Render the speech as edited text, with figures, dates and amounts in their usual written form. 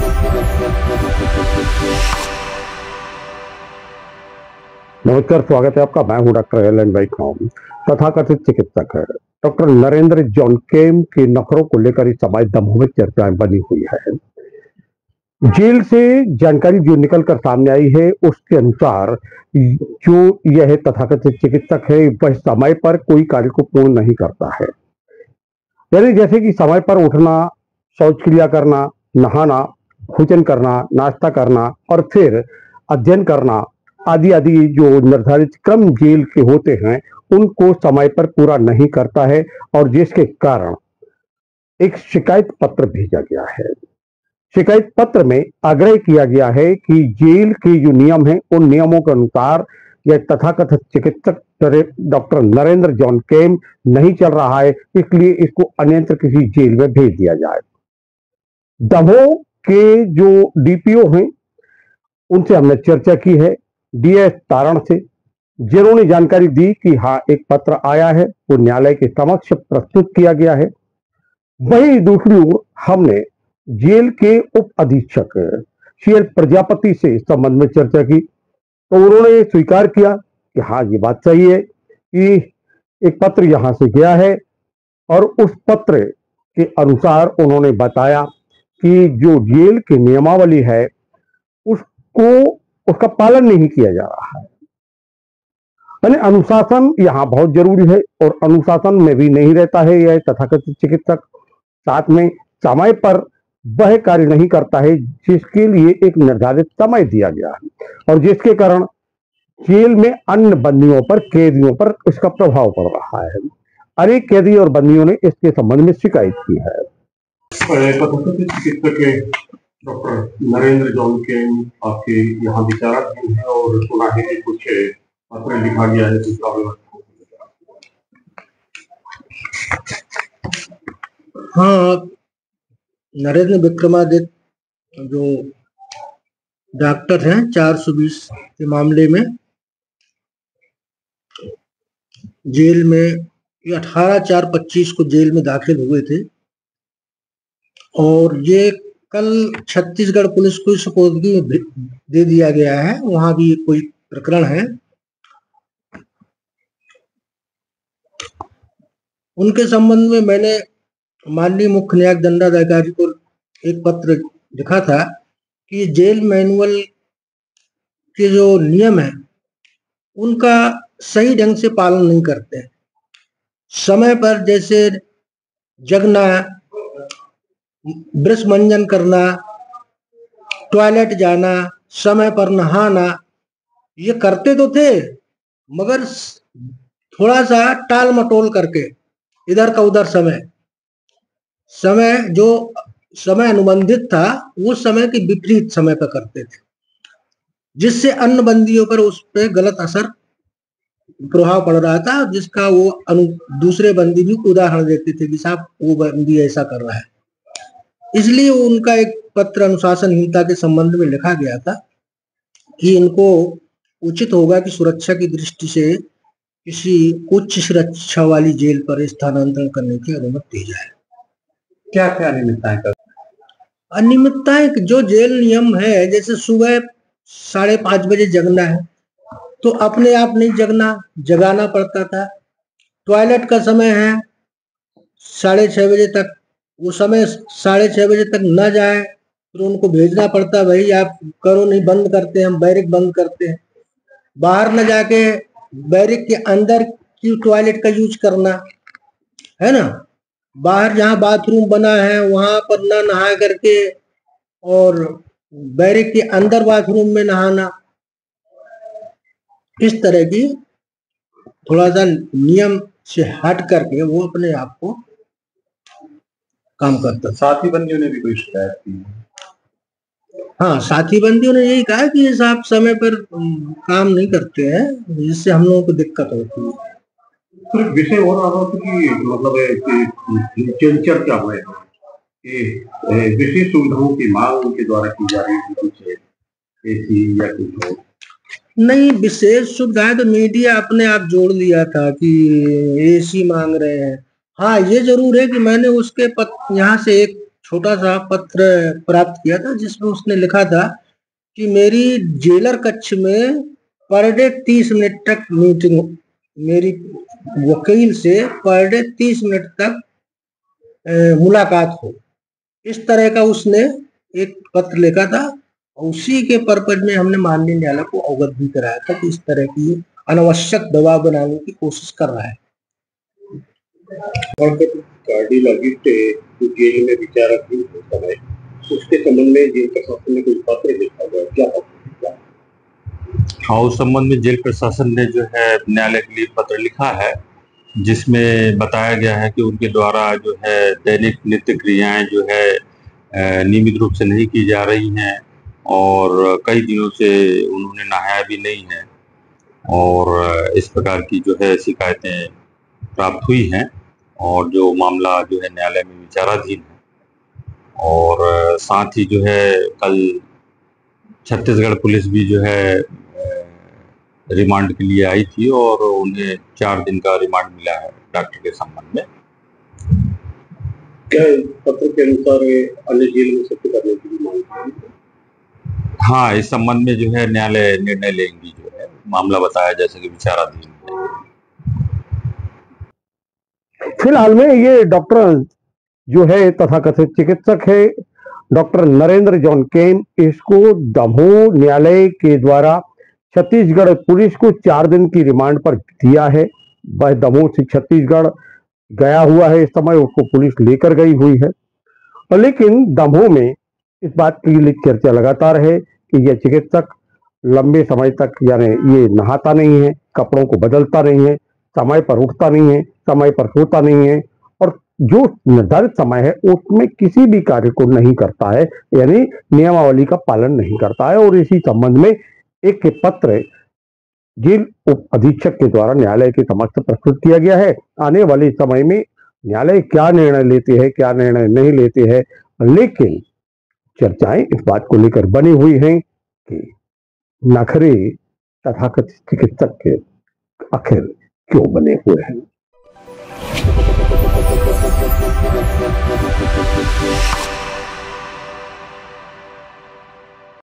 नमस्कार, स्वागत है आपका। मैं हूं डॉक्टर एलन वैष्णव। तथाकथित चिकित्सक है डॉक्टर नरेंद्र जॉन केम के नखरों को लेकर इस समय दमोह में चर्चाएं बनी हुई है। जेल से जानकारी जो निकलकर सामने आई है उसके अनुसार जो यह तथाकथित चिकित्सक है वह समय पर कोई कार्य को पूर्ण नहीं करता है। यानी जैसे कि समय पर उठना, शौच क्रिया करना, नहाना, भोजन करना, नाश्ता करना और फिर अध्ययन करना आदि आदि जो निर्धारित क्रम जेल के होते हैं उनको समय पर पूरा नहीं करता है और जिसके कारण एक शिकायत पत्र भेजा गया है। शिकायत पत्र में आग्रह किया गया है कि जेल के जो नियम हैं उन नियमों के अनुसार यह तथाकथित चिकित्सक डॉक्टर नरेंद्र जॉन केम नहीं चल रहा है, इसलिए इसको अन्यत्र किसी जेल में भेज दिया जाए। दमोह के जो डीपीओ हैं उनसे हमने चर्चा की है, डीएस तारण से, जिन्होंने जानकारी दी कि हाँ एक पत्र आया है, वो न्यायालय के समक्ष प्रस्तुत किया गया है। वहीं दूसरी ओर हमने जेल के उप अधीक्षक सीएल प्रजापति से इस संबंध में चर्चा की, तो उन्होंने स्वीकार किया कि हाँ ये बात सही है कि एक पत्र यहां से गया है और उस पत्र के अनुसार उन्होंने बताया कि जो जेल की नियमावली है उसका पालन नहीं किया जा रहा है। यानी अनुशासन यहाँ बहुत जरूरी है और अनुशासन में भी नहीं रहता है यह तथाकथित चिकित्सक। साथ में समय पर वह कार्य नहीं करता है जिसके लिए एक निर्धारित समय दिया गया है और जिसके कारण जेल में अन्य बंदियों पर, कैदियों पर इसका प्रभाव पड़ रहा है। अनेक कैदी और बंदियों ने इसके संबंध में शिकायत की है। तथाकथित चिकित्सक डॉक्टर नरेंद्र जॉन केम आपके यहाँ विचाराधीन है और सुना है कि कुछ पत्र लिखा गया है हाँ, नरेंद्र विक्रमादित्य जो डॉक्टर हैं 420 के मामले में जेल में 18/4/25 को जेल में दाखिल हुए थे और ये कल छत्तीसगढ़ पुलिस को सुपुर्दगी दे दिया गया है। वहां भी कोई प्रकरण है। उनके संबंध में मैंने माननीय मुख्य न्यायिक दंडाधिकारी को एक पत्र लिखा था कि जेल मैनुअल के जो नियम है उनका सही ढंग से पालन नहीं करते हैं। समय पर जैसे जगना, ब्रश मंजन करना, टॉयलेट जाना, समय पर नहाना, ये करते तो थे मगर थोड़ा सा टाल मटोल करके इधर का उधर समय जो समय अनुबंधित था उस समय के विपरीत समय पर करते थे, जिससे अन्य बंदियों पर उस पर गलत असर प्रभाव पड़ रहा था, जिसका वो दूसरे बंदी भी उदाहरण देते थे कि साहब वो बंदी ऐसा कर रहा है। इसलिए उनका एक पत्र अनुशासनहीनता के संबंध में लिखा गया था कि इनको उचित होगा कि सुरक्षा की दृष्टि से किसी उच्च सुरक्षा वाली जेल पर स्थानांतरण करने की अनुमति दी जाए। क्या क्या अनियमितताएं कर? अनियमितताएं जो जेल नियम है, जैसे सुबह 5:30 बजे जगना है तो अपने आप नहीं जगना, जगाना पड़ता था। टॉयलेट का समय है 6:30 बजे तक, वो समय 6:30 बजे तक न जाए तो उनको भेजना पड़ता, भाई आप करो, नहीं बंद करते हैं, हम बैरिक बंद करते हैं। बाहर न जाके बैरिक के अंदर की टॉयलेट का यूज करना है ना, बाहर जहाँ बाथरूम बना है वहां पर न नहा करके और बैरिक के अंदर बाथरूम में नहाना, इस तरह की थोड़ा सा नियम से हट करके वो अपने आप को काम करता। साथी बंदियों ने भी कोई शिकायत की? हाँ, साथी बंदियों ने यही कहा कि ये साहब समय पर काम नहीं करते हैं, जिससे हम लोगों को दिक्कत होती है। तो विषय हो रहा था कि मतलब चर्चा हुआ है कि विशेष सुविधाओं की मांग उनके द्वारा की जा रही है, कुछ ऐसी या कुछ और? नहीं, विशेष सुविधाएं तो मीडिया अपने आप जोड़ लिया था कि एसी मांग रहे हैं। हाँ, ये जरूर है कि मैंने उसके यहाँ से एक छोटा सा पत्र प्राप्त किया था जिसमें उसने लिखा था कि मेरी जेलर कक्ष में पर डे 30 मिनट तक मीटिंग, मेरी वकील से पर डे 30 मिनट तक मुलाकात हो, इस तरह का उसने एक पत्र लिखा था। उसी के पर्पज में हमने माननीय न्यायालय को अवगत भी कराया था कि इस तरह की अनावश्यक दबाव बनाने की कोशिश कर रहा है। कार्डियोलॉजिस्ट जो जेल में विचाराधीन होता है, उसके संबंध में जेल प्रशासन ने कोई पत्र लिखा हुआ है, क्या पत्र? हाँ, उस संबंध में जेल प्रशासन ने जो है न्यायालय के लिए पत्र लिखा है, जिसमें बताया गया है कि उनके द्वारा जो है दैनिक नित्य क्रियाएं जो है नियमित रूप से नहीं की जा रही हैं और कई दिनों से उन्होंने नहाया भी नहीं है और इस प्रकार की जो है शिकायतें प्राप्त हुई हैं और जो मामला जो है न्यायालय में विचाराधीन है। और साथ ही जो है कल छत्तीसगढ़ पुलिस भी जो है रिमांड के लिए आई थी और उन्हें 4 दिन का रिमांड मिला है डॉक्टर के संबंध में। क्या पत्र के अनुसार अन्य जेल में शिफ्ट करने की भी मांग है? हाँ, इस संबंध में जो है न्यायालय निर्णय लेंगी, जो है मामला बताया जैसे कि विचाराधीन है। फिलहाल में ये डॉक्टर जो है तथाकथित चिकित्सक है डॉक्टर नरेंद्र जॉन केम, इसको दमोह न्यायालय के द्वारा छत्तीसगढ़ पुलिस को 4 दिन की रिमांड पर दिया है। वह दमोह से छत्तीसगढ़ गया हुआ है, इस समय उसको पुलिस लेकर गई हुई है। लेकिन दमोह में इस बात की चर्चा लगातार है कि यह चिकित्सक लंबे समय तक यानी ये नहाता नहीं है, कपड़ों को बदलता नहीं है, समय पर उठता नहीं है, समय पर सोता नहीं है और जो निर्धारित समय है उसमें किसी भी कार्य को नहीं करता है, यानी नियमावली का पालन नहीं करता है। और इसी संबंध में एक पत्र जेल उप अधीक्षक के द्वारा न्यायालय के समक्ष प्रस्तुत किया गया है। आने वाले समय में न्यायालय क्या निर्णय लेते हैं, क्या निर्णय नहीं लेते हैं, लेकिन चर्चाएं इस बात को लेकर बनी हुई हैं कि नखरे तथाकथित चिकित्सक के आखिर क्यों बने हुए हैं।